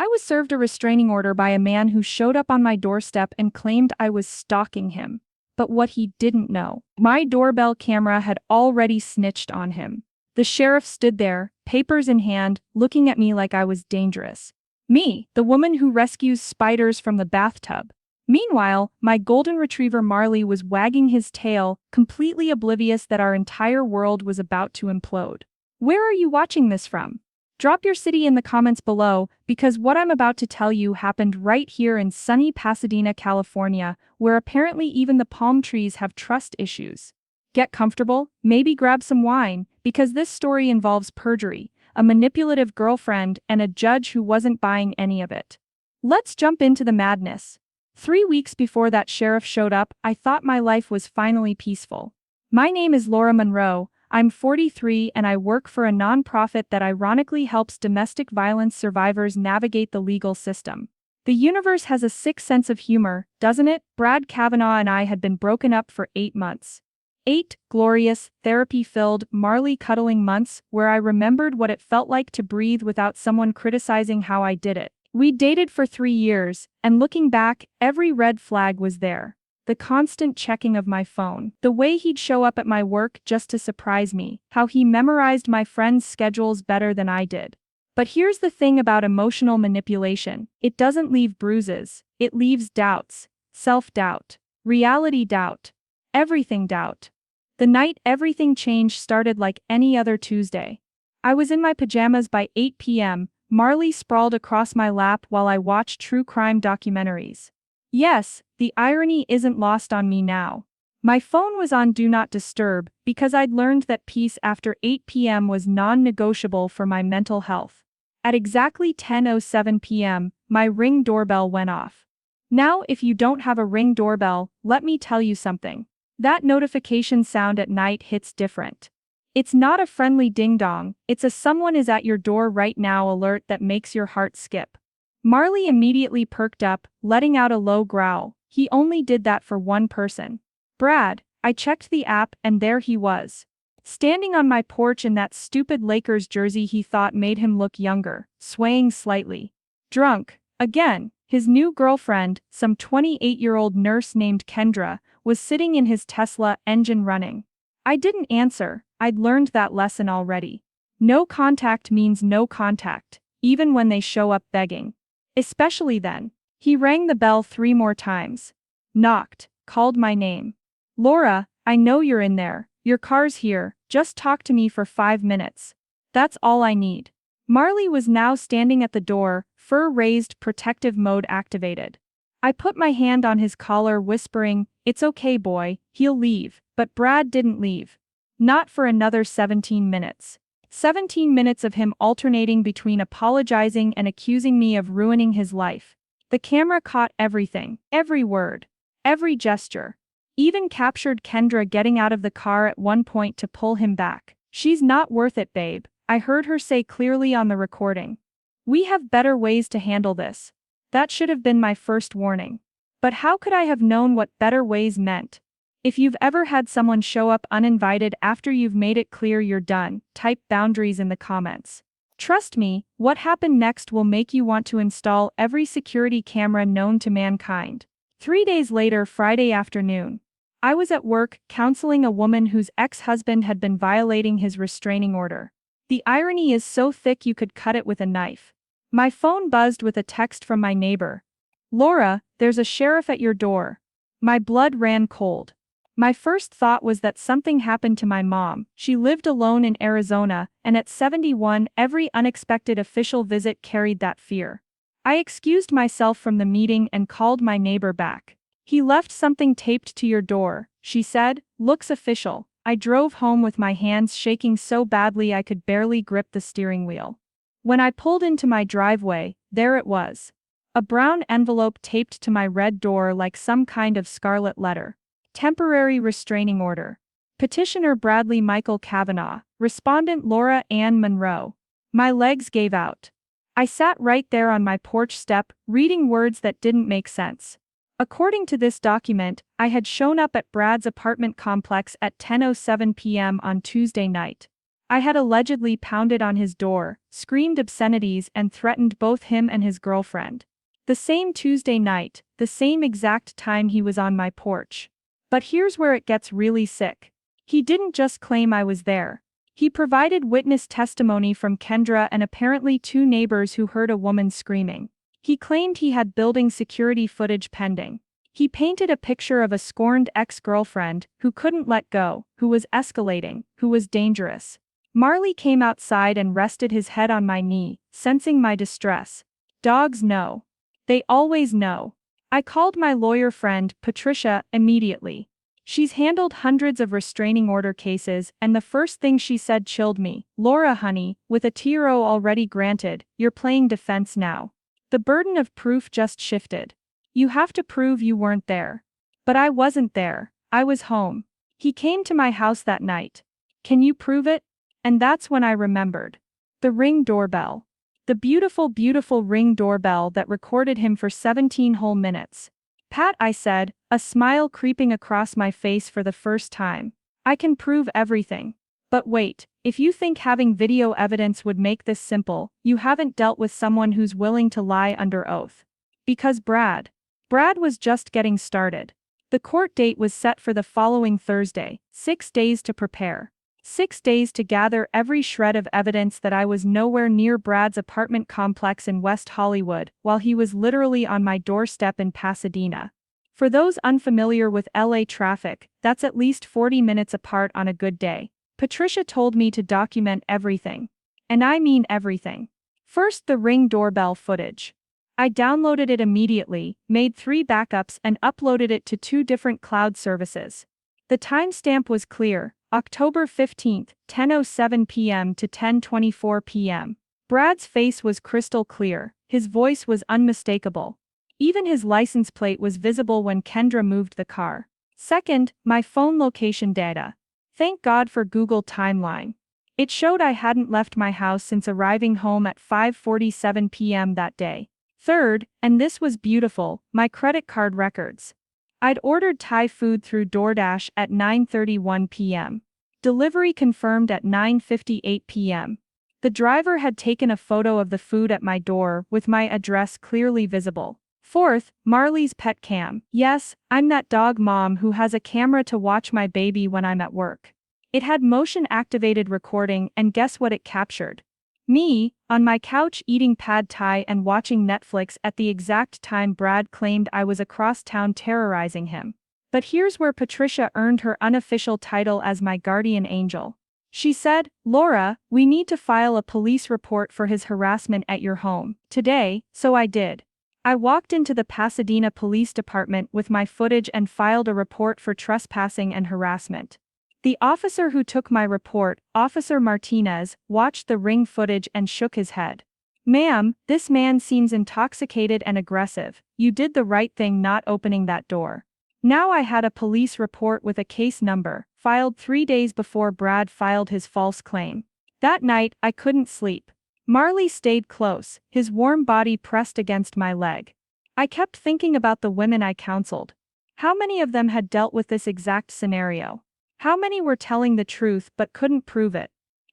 I was served a restraining order by a man who showed up on my doorstep and claimed I was stalking him. But what he didn't know, my doorbell camera had already snitched on him. The sheriff stood there, papers in hand, looking at me like I was dangerous. Me, the woman who rescues spiders from the bathtub. Meanwhile, my golden retriever Marley was wagging his tail, completely oblivious that our entire world was about to implode. Where are you watching this from? Drop your city in the comments below, because what I'm about to tell you happened right here in sunny Pasadena, California, where apparently even the palm trees have trust issues. Get comfortable, maybe grab some wine, because this story involves perjury, a manipulative girlfriend, and a judge who wasn't buying any of it. Let's jump into the madness. 3 weeks before that sheriff showed up, I thought my life was finally peaceful. My name is Laura Monroe. I'm 43 and I work for a nonprofit that ironically helps domestic violence survivors navigate the legal system. The universe has a sick sense of humor, doesn't it? Brad Kavanaugh and I had been broken up for 8 months. 8 glorious, therapy-filled, Marley cuddling months where I remembered what it felt like to breathe without someone criticizing how I did it. We dated for 3 years, and looking back, every red flag was there. The constant checking of my phone, the way he'd show up at my work just to surprise me, how he memorized my friends' schedules better than I did. But here's the thing about emotional manipulation: it doesn't leave bruises, it leaves doubts, self-doubt, reality doubt, everything doubt. The night everything changed started like any other Tuesday. I was in my pajamas by 8 p.m., Marley sprawled across my lap while I watched true crime documentaries. Yes, the irony isn't lost on me now. My phone was on Do Not Disturb because I'd learned that peace after 8 p.m. was non-negotiable for my mental health. At exactly 10:07 p.m., my Ring doorbell went off. Now, if you don't have a Ring doorbell, let me tell you something. That notification sound at night hits different. It's not a friendly ding-dong, it's a someone is at your door right now alert that makes your heart skip. Marley immediately perked up, letting out a low growl. He only did that for one person. Brad. I checked the app and there he was. Standing on my porch in that stupid Lakers jersey he thought made him look younger, swaying slightly. Drunk. Again. His new girlfriend, some 28-year-old nurse named Kendra, was sitting in his Tesla, engine running. I didn't answer. I'd learned that lesson already. No contact means no contact, even when they show up begging. Especially then. He rang the bell 3 more times. Knocked, called my name. Laura, I know you're in there, your car's here, just talk to me for 5 minutes. That's all I need. Marley was now standing at the door, fur raised, protective mode activated. I put my hand on his collar, whispering, "It's okay, boy, he'll leave," but Brad didn't leave. Not for another 17 minutes. 17 minutes of him alternating between apologizing and accusing me of ruining his life. The camera caught everything, every word, every gesture. Even captured Kendra getting out of the car at one point to pull him back. "She's not worth it, babe," I heard her say clearly on the recording. "We have better ways to handle this." That should have been my first warning. But how could I have known what better ways meant? If you've ever had someone show up uninvited after you've made it clear you're done, type boundaries in the comments. Trust me, what happened next will make you want to install every security camera known to mankind. 3 days later, Friday afternoon. I was at work, counseling a woman whose ex-husband had been violating his restraining order. The irony is so thick you could cut it with a knife. My phone buzzed with a text from my neighbor. "Laura, there's a sheriff at your door." My blood ran cold. My first thought was that something happened to my mom. She lived alone in Arizona, and at 71, every unexpected official visit carried that fear. I excused myself from the meeting and called my neighbor back. "He left something taped to your door," she said. "Looks official." I drove home with my hands shaking so badly I could barely grip the steering wheel. When I pulled into my driveway, there it was. A brown envelope taped to my red door like some kind of scarlet letter. Temporary restraining order. Petitioner Bradley Michael Kavanaugh. Respondent Laura Ann Monroe. My legs gave out. I sat right there on my porch step, reading words that didn't make sense. According to this document, I had shown up at Brad's apartment complex at 10:07 p.m. on Tuesday night. I had allegedly pounded on his door, screamed obscenities and threatened both him and his girlfriend. The same Tuesday night, the same exact time he was on my porch. But here's where it gets really sick. He didn't just claim I was there. He provided witness testimony from Kendra and apparently 2 neighbors who heard a woman screaming. He claimed he had building security footage pending. He painted a picture of a scorned ex-girlfriend who couldn't let go, who was escalating, who was dangerous. Marley came outside and rested his head on my knee, sensing my distress. Dogs know. They always know. I called my lawyer friend, Patricia, immediately. She's handled hundreds of restraining order cases, and the first thing she said chilled me. Laura honey, with a TRO already granted, you're playing defense now. The burden of proof just shifted. You have to prove you weren't there. But I wasn't there. I was home. He came to my house that night. Can you prove it? And that's when I remembered. The Ring doorbell. The beautiful, beautiful Ring doorbell that recorded him for 17 whole minutes. Pat, I said, a smile creeping across my face for the first time. I can prove everything. But wait, if you think having video evidence would make this simple, you haven't dealt with someone who's willing to lie under oath. Because Brad was just getting started. The court date was set for the following Thursday, 6 days to prepare. 6 days to gather every shred of evidence that I was nowhere near Brad's apartment complex in West Hollywood, while he was literally on my doorstep in Pasadena. For those unfamiliar with LA traffic, that's at least 40 minutes apart on a good day. Patricia told me to document everything. And I mean everything. First, the Ring doorbell footage. I downloaded it immediately, made 3 backups and uploaded it to 2 different cloud services. The timestamp was clear, October 15, 10:07 p.m. to 10:24 p.m. Brad's face was crystal clear, his voice was unmistakable. Even his license plate was visible when Kendra moved the car. Second, my phone location data. Thank God for Google Timeline. It showed I hadn't left my house since arriving home at 5:47 p.m. that day. Third, and this was beautiful, my credit card records. I'd ordered Thai food through DoorDash at 9:31 p.m. Delivery confirmed at 9:58 p.m. The driver had taken a photo of the food at my door with my address clearly visible. Fourth, Marley's pet cam. Yes, I'm that dog mom who has a camera to watch my baby when I'm at work. It had motion-activated recording and guess what it captured? Me, on my couch eating pad thai and watching Netflix at the exact time Brad claimed I was across town terrorizing him. But here's where Patricia earned her unofficial title as my guardian angel. She said, Laura, we need to file a police report for his harassment at your home today, so I did. I walked into the Pasadena Police Department with my footage and filed a report for trespassing and harassment. The officer who took my report, Officer Martinez, watched the Ring footage and shook his head. Ma'am, this man seems intoxicated and aggressive. You did the right thing not opening that door. Now I had a police report with a case number, filed 3 days before Brad filed his false claim. That night, I couldn't sleep. Marley stayed close, his warm body pressed against my leg. I kept thinking about the women I counseled. How many of them had dealt with this exact scenario? How many were telling the truth but couldn't prove it?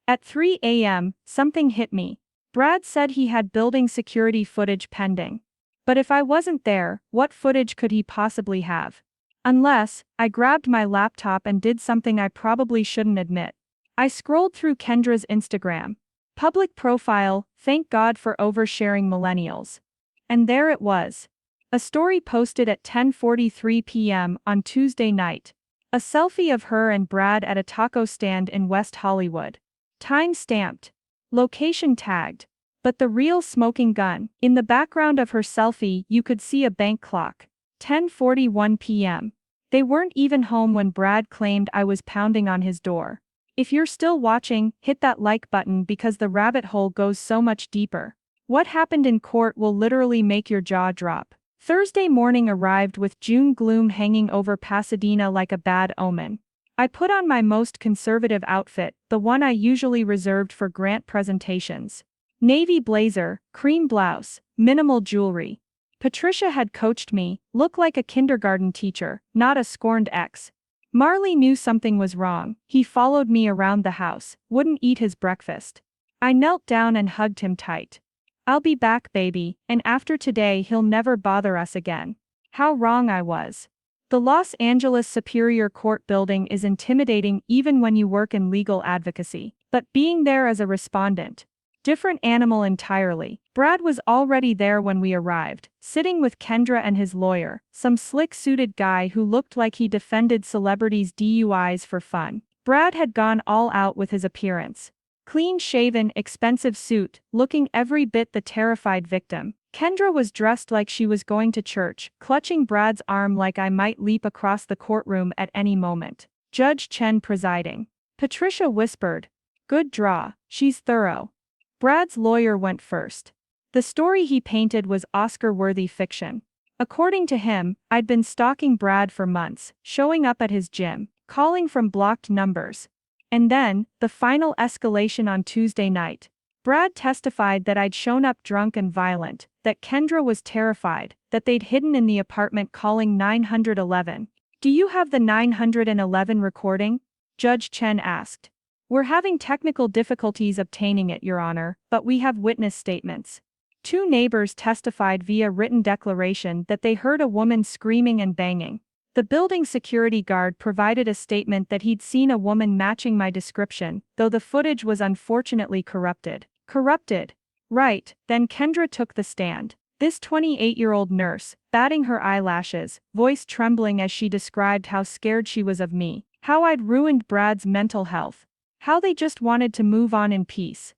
At 3 a.m., something hit me. Brad said he had building security footage pending. But if I wasn't there, what footage could he possibly have? Unless, I grabbed my laptop and did something I probably shouldn't admit. I scrolled through Kendra's Instagram. Public profile, thank God for oversharing millennials. And there it was. A story posted at 10:43 p.m. on Tuesday night. A selfie of her and Brad at a taco stand in West Hollywood. Time stamped. Location tagged. But the real smoking gun. In the background of her selfie, you could see a bank clock. 10:41 p.m. They weren't even home when Brad claimed I was pounding on his door. If you're still watching, hit that like button because the rabbit hole goes so much deeper. What happened in court will literally make your jaw drop. Thursday morning arrived with June gloom hanging over Pasadena like a bad omen. I put on my most conservative outfit, the one I usually reserved for grant presentations. Navy blazer, cream blouse, minimal jewelry. Patricia had coached me, look like a kindergarten teacher, not a scorned ex. Marley knew something was wrong. He followed me around the house, wouldn't eat his breakfast. I knelt down and hugged him tight. I'll be back, baby, and after today he'll never bother us again. How wrong I was. The Los Angeles Superior Court building is intimidating even when you work in legal advocacy, but being there as a respondent, different animal entirely. Brad was already there when we arrived, sitting with Kendra and his lawyer, some slick-suited guy who looked like he defended celebrities' DUIs for fun. Brad had gone all out with his appearance. Clean-shaven, expensive suit, looking every bit the terrified victim. Kendra was dressed like she was going to church, clutching Brad's arm like I might leap across the courtroom at any moment. Judge Chen presiding. Patricia whispered, "Good draw, she's thorough." Brad's lawyer went first. The story he painted was Oscar-worthy fiction. According to him, I'd been stalking Brad for months, showing up at his gym, calling from blocked numbers. And then, the final escalation on Tuesday night. Brad testified that I'd shown up drunk and violent, that Kendra was terrified, that they'd hidden in the apartment calling 911. "Do you have the 911 recording?" Judge Chen asked. "We're having technical difficulties obtaining it, Your Honor, but we have witness statements." Two neighbors testified via written declaration that they heard a woman screaming and banging. The building security guard provided a statement that he'd seen a woman matching my description, though the footage was unfortunately corrupted. Corrupted? Right, then Kendra took the stand. This 28-year-old nurse, batting her eyelashes, voice trembling as she described how scared she was of me, how I'd ruined Brad's mental health, how they just wanted to move on in peace.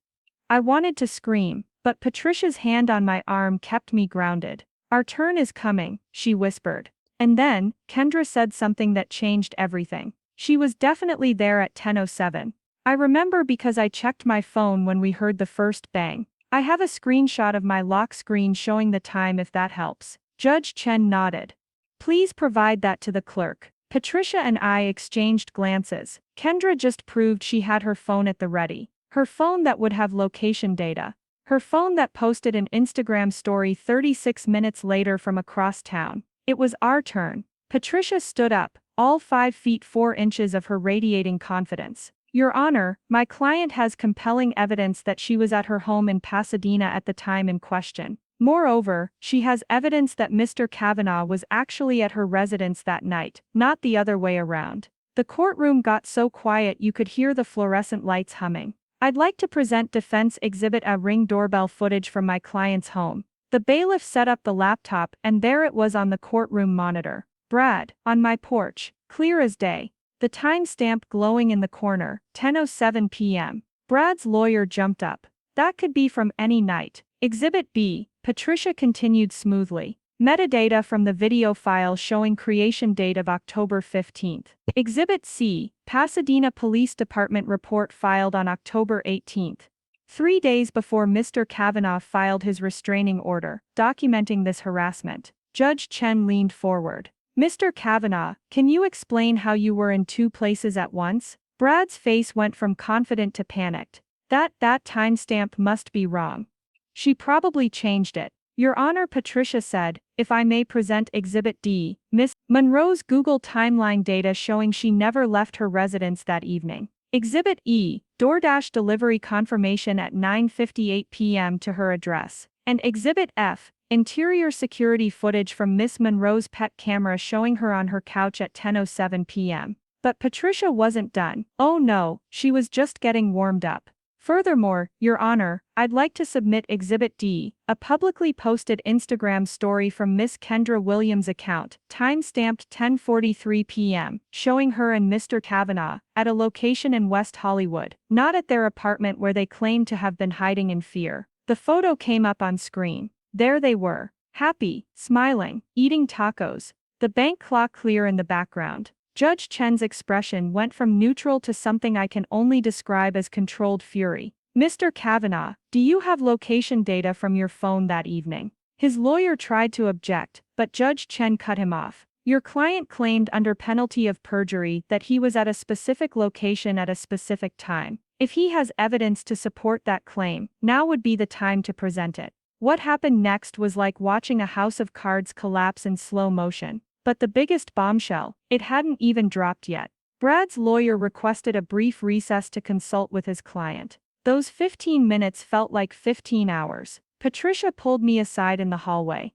I wanted to scream, but Patricia's hand on my arm kept me grounded. "Our turn is coming," she whispered. And then, Kendra said something that changed everything. She was definitely there at 10:07. I remember because I checked my phone when we heard the first bang. I have a screenshot of my lock screen showing the time if that helps. Judge Chen nodded. "Please provide that to the clerk." Patricia and I exchanged glances. Kendra just proved she had her phone at the ready. Her phone that would have location data. Her phone that posted an Instagram story 36 minutes later from across town. It was our turn. Patricia stood up, all 5 feet 4 inches of her radiating confidence. "Your Honor, my client has compelling evidence that she was at her home in Pasadena at the time in question. Moreover, she has evidence that Mr. Kavanaugh was actually at her residence that night, not the other way around." The courtroom got so quiet you could hear the fluorescent lights humming. "I'd like to present Defense Exhibit A, Ring doorbell footage from my client's home." The bailiff set up the laptop and there it was on the courtroom monitor. Brad, on my porch, clear as day. The timestamp glowing in the corner, 10:07 p.m. Brad's lawyer jumped up. "That could be from any night." Exhibit B, Patricia continued smoothly. Metadata from the video file showing creation date of October 15th. Exhibit C, Pasadena Police Department report filed on October 18th. 3 days before Mr. Kavanaugh filed his restraining order, documenting this harassment. Judge Chen leaned forward. "Mr. Kavanaugh, can you explain how you were in 2 places at once?" Brad's face went from confident to panicked. That timestamp must be wrong. She probably changed it." Your Honor, Patricia said, "If I may present Exhibit D, Miss Monroe's Google timeline data showing she never left her residence that evening. Exhibit E, DoorDash delivery confirmation at 9:58 p.m. to her address. And Exhibit F, interior security footage from Miss Monroe's pet camera showing her on her couch at 10:07 p.m. But Patricia wasn't done. "Oh no, she was just getting warmed up. Furthermore, Your Honor, I'd like to submit Exhibit D, a publicly posted Instagram story from Miss Kendra Williams' account, time-stamped 10:43 p.m., showing her and Mr. Kavanaugh at a location in West Hollywood, not at their apartment where they claimed to have been hiding in fear." The photo came up on screen. There they were, happy, smiling, eating tacos. The bank clock clear in the background. Judge Chen's expression went from neutral to something I can only describe as controlled fury. "Mr. Kavanaugh, do you have location data from your phone that evening?" His lawyer tried to object, but Judge Chen cut him off. "Your client claimed under penalty of perjury that he was at a specific location at a specific time. If he has evidence to support that claim, now would be the time to present it." What happened next was like watching a house of cards collapse in slow motion. But the biggest bombshell, it hadn't even dropped yet. Brad's lawyer requested a brief recess to consult with his client. Those 15 minutes felt like 15 hours. Patricia pulled me aside in the hallway.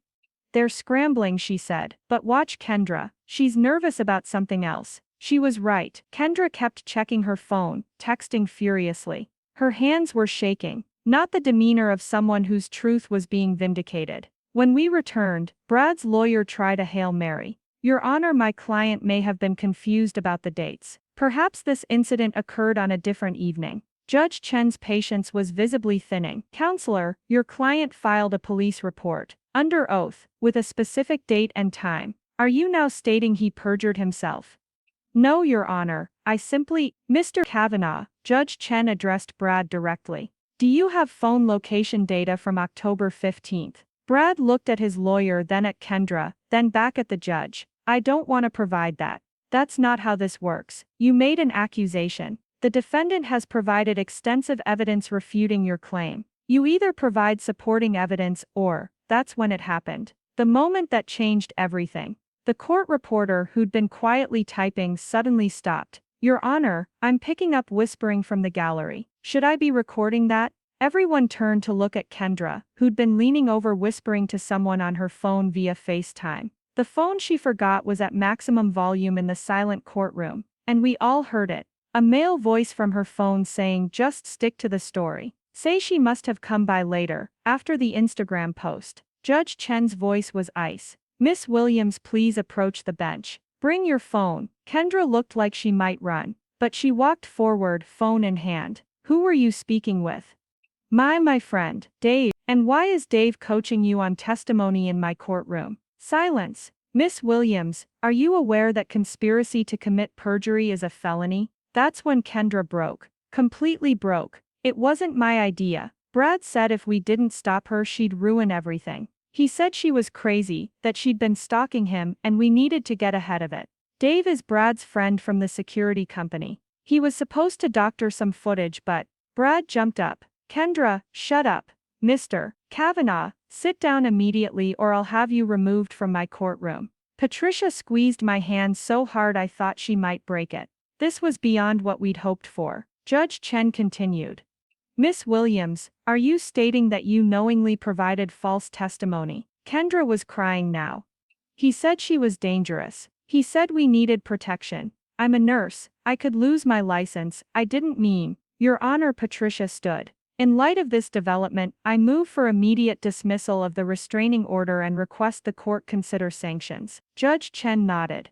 "They're scrambling," she said. "But watch Kendra. She's nervous about something else." She was right. Kendra kept checking her phone, texting furiously. Her hands were shaking, not the demeanor of someone whose truth was being vindicated. When we returned, Brad's lawyer tried a Hail Mary. "Your Honor, my client may have been confused about the dates. Perhaps this incident occurred on a different evening." Judge Chen's patience was visibly thinning. "Counselor, your client filed a police report, under oath, with a specific date and time. Are you now stating he perjured himself?" "No, Your Honor, I simply—" "Mr. Kavanaugh," Judge Chen addressed Brad directly. "Do you have phone location data from October 15th? Brad looked at his lawyer, then at Kendra, then back at the judge. "I don't want to provide that. That's not how this works. You made an accusation. The defendant has provided extensive evidence refuting your claim. You either provide supporting evidence or, that's when it happened." The moment that changed everything. The court reporter who'd been quietly typing suddenly stopped. "Your Honor, I'm picking up whispering from the gallery. Should I be recording that?" Everyone turned to look at Kendra, who'd been leaning over whispering to someone on her phone via FaceTime. The phone she forgot was at maximum volume in the silent courtroom, and we all heard it. A male voice from her phone saying, "Just stick to the story. Say she must have come by later, after the Instagram post." Judge Chen's voice was ice. "Miss Williams, please approach the bench. Bring your phone." Kendra looked like she might run, but she walked forward, phone in hand. "Who were you speaking with?" My friend, Dave." "And why is Dave coaching you on testimony in my courtroom?" Silence. "Miss Williams, are you aware that conspiracy to commit perjury is a felony?" That's when Kendra broke. Completely broke. "It wasn't my idea. Brad said if we didn't stop her she'd ruin everything. He said she was crazy, that she'd been stalking him, and we needed to get ahead of it." Dave is Brad's friend from the security company. He was supposed to doctor some footage, but Brad jumped up. "Kendra, shut up. Mr. Kavanaugh, sit down immediately or I'll have you removed from my courtroom." Patricia squeezed my hand so hard I thought she might break it. This was beyond what we'd hoped for. Judge Chen continued. "Miss Williams, are you stating that you knowingly provided false testimony?" Kendra was crying now. "He said she was dangerous. He said we needed protection. I'm a nurse. I could lose my license. I didn't mean." "Your Honor," Patricia stood. "In light of this development, I move for immediate dismissal of the restraining order and request the court consider sanctions." Judge Chen nodded.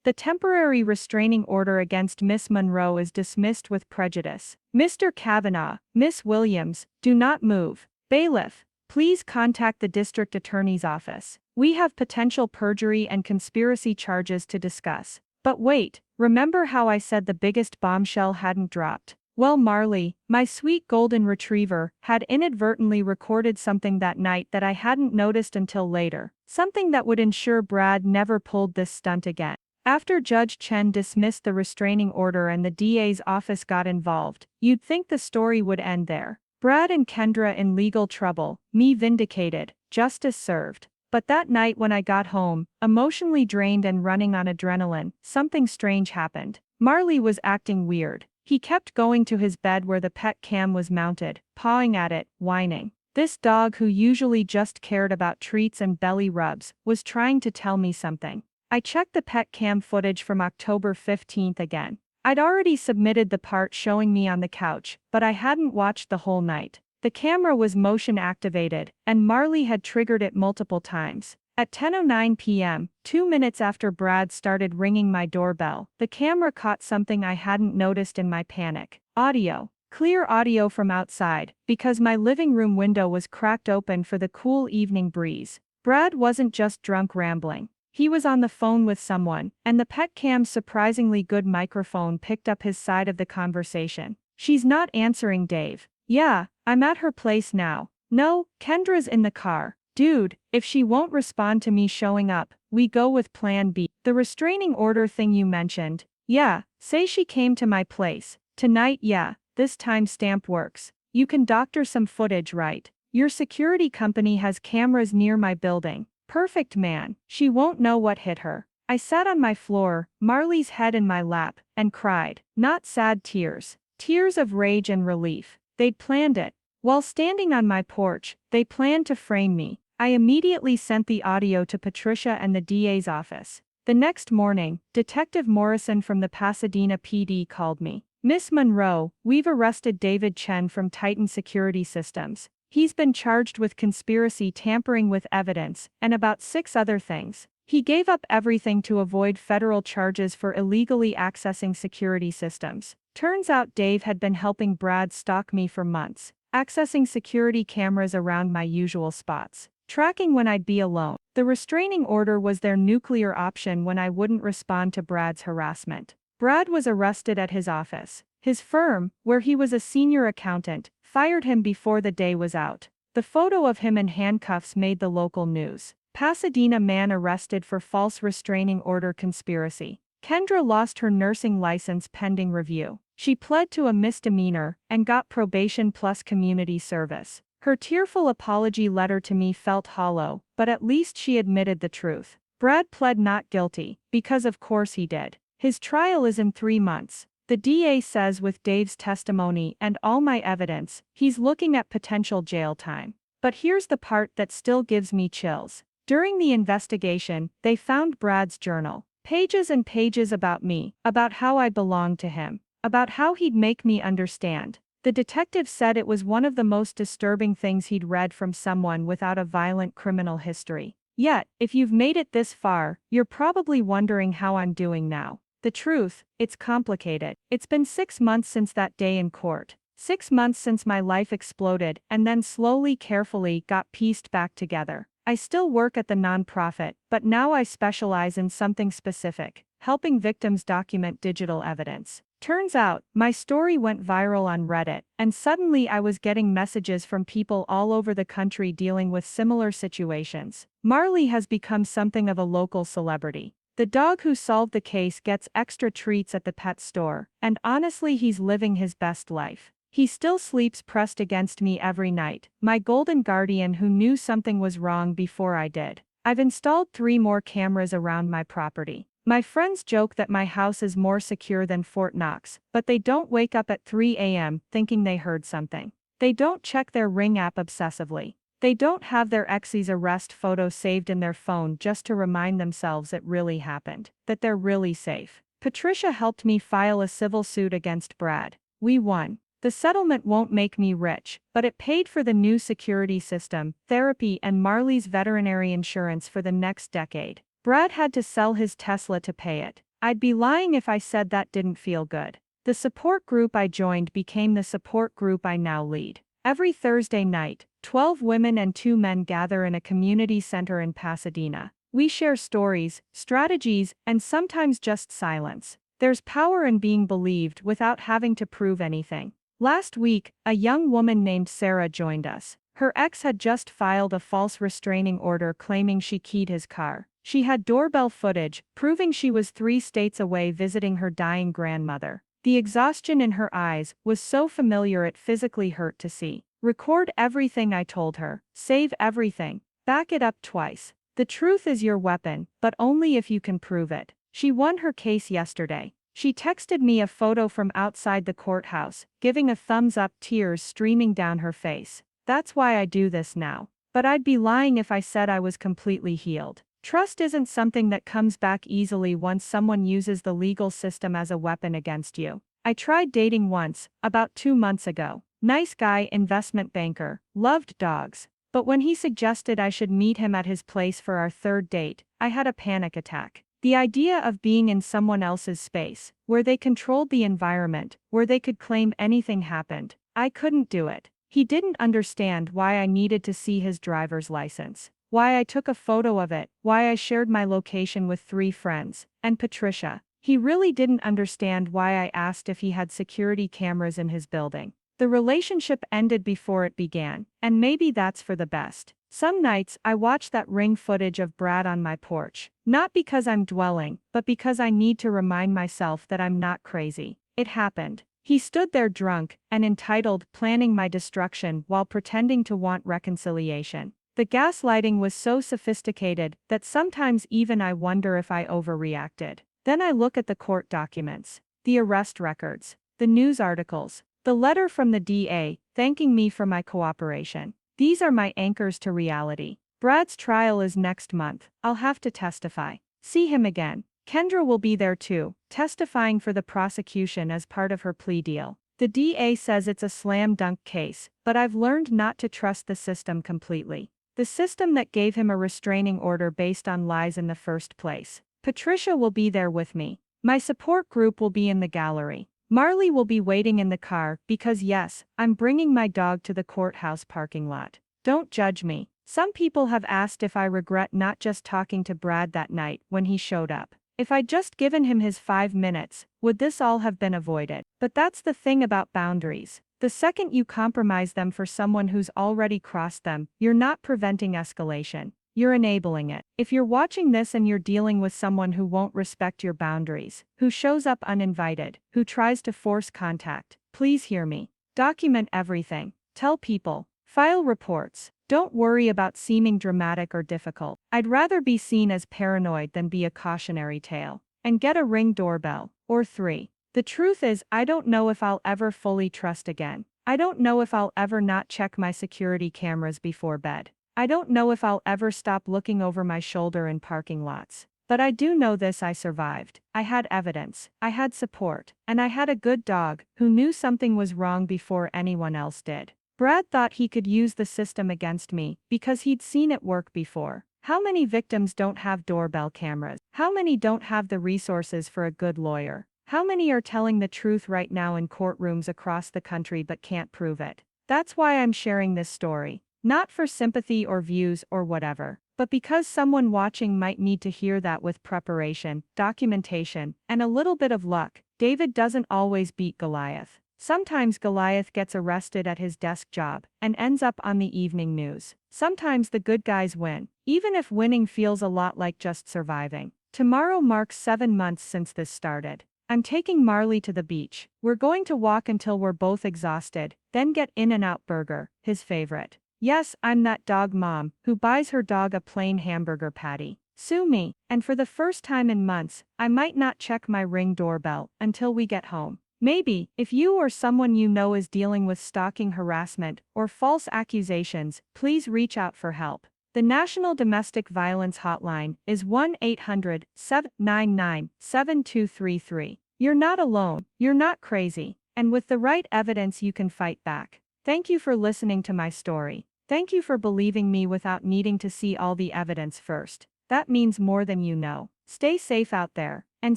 "The temporary restraining order against Miss Monroe is dismissed with prejudice." "Mr. Kavanaugh, Miss Williams, do not move." "Bailiff, please contact the district attorney's office. We have potential perjury and conspiracy charges to discuss." "But wait, remember how I said the biggest bombshell hadn't dropped? Well, Marley, my sweet golden retriever, had inadvertently recorded something that night that I hadn't noticed until later. Something that would ensure Brad never pulled this stunt again." After Judge Chen dismissed the restraining order and the DA's office got involved, you'd think the story would end there. Brad and Kendra in legal trouble, me vindicated, justice served. But that night when I got home, emotionally drained and running on adrenaline, something strange happened. Marley was acting weird. He kept going to his bed where the pet cam was mounted, pawing at it, whining. This dog, who usually just cared about treats and belly rubs, was trying to tell me something. I checked the pet cam footage from October 15th again. I'd already submitted the part showing me on the couch, but I hadn't watched the whole night. The camera was motion activated, and Marley had triggered it multiple times. At 10:09 p.m., 2 minutes after Brad started ringing my doorbell, the camera caught something I hadn't noticed in my panic. Audio. Clear audio from outside, because my living room window was cracked open for the cool evening breeze. Brad wasn't just drunk rambling. He was on the phone with someone, and the pet cam's surprisingly good microphone picked up his side of the conversation. "She's not answering, Dave." "Yeah, I'm at her place now." "No, Kendra's in the car." "Dude, if she won't respond to me showing up, we go with plan B." "The restraining order thing you mentioned." "Yeah, say she came to my place. Tonight, yeah, this timestamp works. You can doctor some footage, right? Your security company has cameras near my building." "Perfect, man. She won't know what hit her." I sat on my floor, Marley's head in my lap, and cried. Not sad tears. Tears of rage and relief. They'd planned it. While standing on my porch, they planned to frame me. I immediately sent the audio to Patricia and the DA's office. The next morning, Detective Morrison from the Pasadena PD called me. Miss Monroe, we've arrested David Chen from Titan Security Systems. He's been charged with conspiracy, tampering with evidence, and about 6 other things. He gave up everything to avoid federal charges for illegally accessing security systems. Turns out Dave had been helping Brad stalk me for months, accessing security cameras around my usual spots, tracking when I'd be alone. The restraining order was their nuclear option when I wouldn't respond to Brad's harassment. Brad was arrested at his office. His firm, where he was a senior accountant, fired him before the day was out. The photo of him in handcuffs made the local news. Pasadena man arrested for false restraining order conspiracy. Kendra lost her nursing license pending review. She pled to a misdemeanor and got probation plus community service. Her tearful apology letter to me felt hollow, but at least she admitted the truth. Brad pled not guilty, because of course he did. His trial is in 3 months. The DA says with Dave's testimony and all my evidence, he's looking at potential jail time. But here's the part that still gives me chills. During the investigation, they found Brad's journal. Pages and pages about me, about how I belonged to him, about how he'd make me understand. The detective said it was one of the most disturbing things he'd read from someone without a violent criminal history. Yet, if you've made it this far, you're probably wondering how I'm doing now. The truth, it's complicated. It's been 6 months since that day in court. 6 months since my life exploded and then slowly, carefully got pieced back together. I still work at the nonprofit, but now I specialize in something specific, helping victims document digital evidence. Turns out, my story went viral on Reddit, and suddenly I was getting messages from people all over the country dealing with similar situations. Marley has become something of a local celebrity. The dog who solved the case gets extra treats at the pet store, and honestly, he's living his best life. He still sleeps pressed against me every night, my golden guardian who knew something was wrong before I did. I've installed 3 more cameras around my property. My friends joke that my house is more secure than Fort Knox, but they don't wake up at 3 a.m. thinking they heard something. They don't check their Ring app obsessively. They don't have their ex's arrest photo saved in their phone just to remind themselves it really happened, that they're really safe. Patricia helped me file a civil suit against Brad. We won. The settlement won't make me rich, but it paid for the new security system, therapy, and Marley's veterinary insurance for the next decade. Brad had to sell his Tesla to pay it. I'd be lying if I said that didn't feel good. The support group I joined became the support group I now lead. Every Thursday night, 12 women and 2 men gather in a community center in Pasadena. We share stories, strategies, and sometimes just silence. There's power in being believed without having to prove anything. Last week, a young woman named Sarah joined us. Her ex had just filed a false restraining order claiming she keyed his car. She had doorbell footage, proving she was 3 states away visiting her dying grandmother. The exhaustion in her eyes was so familiar it physically hurt to see. Record everything I told her. Save everything. Back it up twice. The truth is your weapon, but only if you can prove it. She won her case yesterday. She texted me a photo from outside the courthouse, giving a thumbs up, tears streaming down her face. That's why I do this now. But I'd be lying if I said I was completely healed. Trust isn't something that comes back easily once someone uses the legal system as a weapon against you. I tried dating once, about 2 months ago. Nice guy, investment banker, loved dogs. But when he suggested I should meet him at his place for our 3rd date, I had a panic attack. The idea of being in someone else's space, where they controlled the environment, where they could claim anything happened, I couldn't do it. He didn't understand why I needed to see his driver's license, why I took a photo of it, why I shared my location with 3 friends, and Patricia. He really didn't understand why I asked if he had security cameras in his building. The relationship ended before it began, and maybe that's for the best. Some nights, I watch that Ring footage of Brad on my porch. Not because I'm dwelling, but because I need to remind myself that I'm not crazy. It happened. He stood there drunk and entitled, planning my destruction while pretending to want reconciliation. The gaslighting was so sophisticated that sometimes even I wonder if I overreacted. Then I look at the court documents, the arrest records, the news articles, the letter from the DA thanking me for my cooperation. These are my anchors to reality. Brad's trial is next month. I'll have to testify. See him again. Kendra will be there too, testifying for the prosecution as part of her plea deal. The DA says it's a slam dunk case, but I've learned not to trust the system completely. The system that gave him a restraining order based on lies in the first place. Patricia will be there with me. My support group will be in the gallery. Marley will be waiting in the car because yes, I'm bringing my dog to the courthouse parking lot. Don't judge me. Some people have asked if I regret not just talking to Brad that night when he showed up. If I'd just given him his 5 minutes, would this all have been avoided? But that's the thing about boundaries. The second you compromise them for someone who's already crossed them, you're not preventing escalation. You're enabling it. If you're watching this and you're dealing with someone who won't respect your boundaries, who shows up uninvited, who tries to force contact, please hear me. Document everything. Tell people. File reports. Don't worry about seeming dramatic or difficult. I'd rather be seen as paranoid than be a cautionary tale. And get a Ring doorbell. Or 3. The truth is, I don't know if I'll ever fully trust again. I don't know if I'll ever not check my security cameras before bed. I don't know if I'll ever stop looking over my shoulder in parking lots. But I do know this: I survived. I had evidence. I had support. And I had a good dog who knew something was wrong before anyone else did. Brad thought he could use the system against me because he'd seen it work before. How many victims don't have doorbell cameras? How many don't have the resources for a good lawyer? How many are telling the truth right now in courtrooms across the country but can't prove it? That's why I'm sharing this story. Not for sympathy or views or whatever, but because someone watching might need to hear that with preparation, documentation, and a little bit of luck. David doesn't always beat Goliath. Sometimes Goliath gets arrested at his desk job and ends up on the evening news. Sometimes the good guys win, even if winning feels a lot like just surviving. Tomorrow marks 7 months since this started. I'm taking Marley to the beach. We're going to walk until we're both exhausted, then get In-N-Out Burger, his favorite. Yes, I'm that dog mom who buys her dog a plain hamburger patty. Sue me. And for the first time in months, I might not check my Ring doorbell until we get home. Maybe, if you or someone you know is dealing with stalking harassment or false accusations, please reach out for help. The National Domestic Violence Hotline is 1-800-799-7233. You're not alone. You're not crazy. And with the right evidence, you can fight back. Thank you for listening to my story. Thank you for believing me without needing to see all the evidence first. That means more than you know. Stay safe out there. And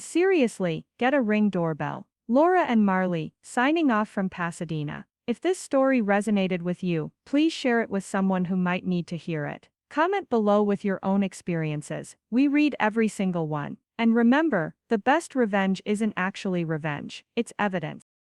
seriously, get a Ring doorbell. Laura and Marley, signing off from Pasadena. If this story resonated with you, please share it with someone who might need to hear it. Comment below with your own experiences. We read every single one. And remember, the best revenge isn't actually revenge, it's evidence.